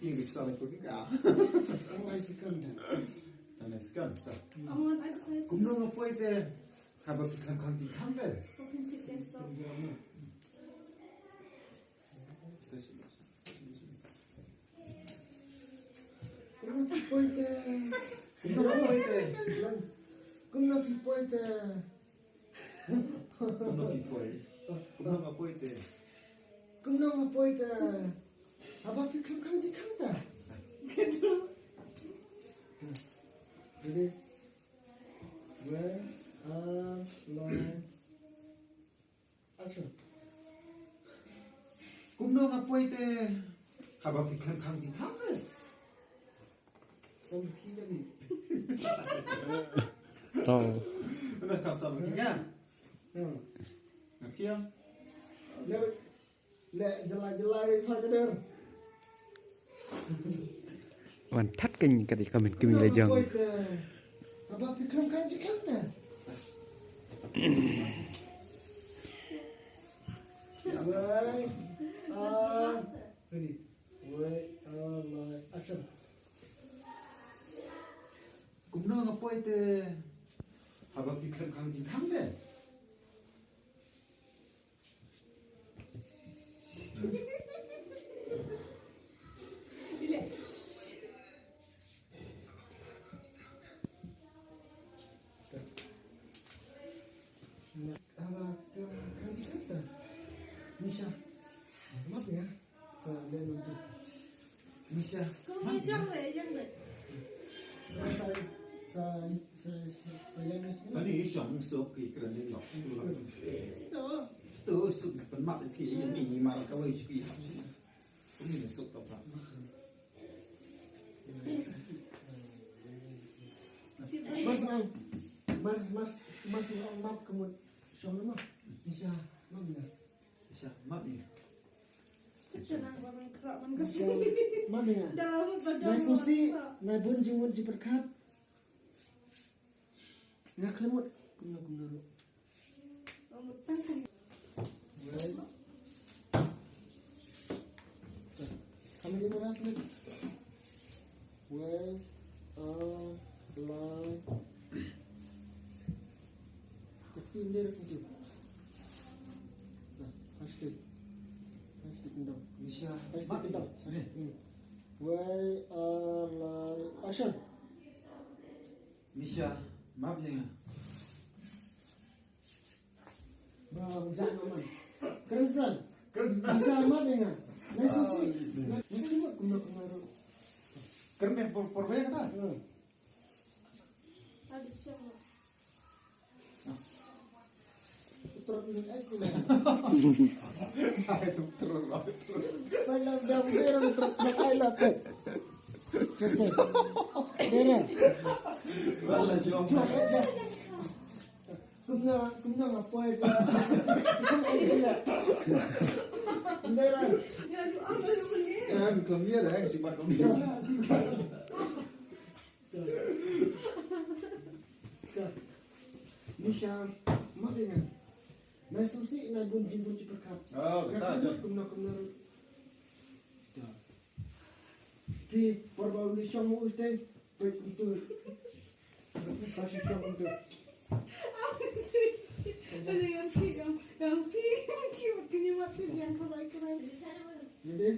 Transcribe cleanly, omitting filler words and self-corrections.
Cing di pesawat pergi ke? Ang second. Nah sekarang. Aman ada saya. Kumno apa itu? Kabar kita kanti kambe. Mungkin tidak so. Kumno pipoite. Kumno apa itu? Kumno pipoite. Kumno pipoi. Kumno apa itu? Kumno pipoite. Apa pikir kanji kanta? Gitu. Jadi, line, action. Kumno apa itu? Kabar kita kanti kambe. Sambil kita ni. Oh. Udah kasar kan? Nakia. Le jelai dari pagar. Wan thắt kinh cái gì comment kim lại dòng. Apa pikir kanji kanta? Ready. Line, action. Kumno apa itu? Kabar kita kanti kambe. Bila Apa kanji kanta? Misha. Maaf ya. Saya untuk Misha. kau ni siapa yang ni? saya Ini siang sok ikan ni lok. Tu. Itu sok penmak ki ini marah kau HP. Ini sok tak apa. Mas maaf kamu soalnya mah bisa maaf ya. Misha, mak ni. Cecana orang kerak orang kesini. Maaf ya. Dalam badan. Mas Susi, na bunjung diberkat. Nak kelemut, kumna. Kamu tangkap. Right. Kamu di mana sih? Wait, line. Kecil dia tu. Nah, hashtag kendang. Misha, Hashtag kendang. Ni. Wait, line, action. Misha, maaf ya. Bang, jangan man. Keresan. Kena. Bisa maaf ya. Nasi sih. Nanti buat kumna. Kena porbe kata. Ada siapa? Terus ni aku lah. Itu terus. Kalau dah berang terus pakai lah pet. Kata. Dera. Wala jom. Kumna apa itu? Dera. Ya, tu apa yang ni? Kan kau ni ada si bar kau ni. Nisha, maaf ya. Nah susi na bunjing perkat. Oh, betul je. Kumna. Ki perbau ni song ustai, pet untuk. Kasih song untuk. Ada yang pi, yang pi, kau kini mati yang kau nak kau. Jadi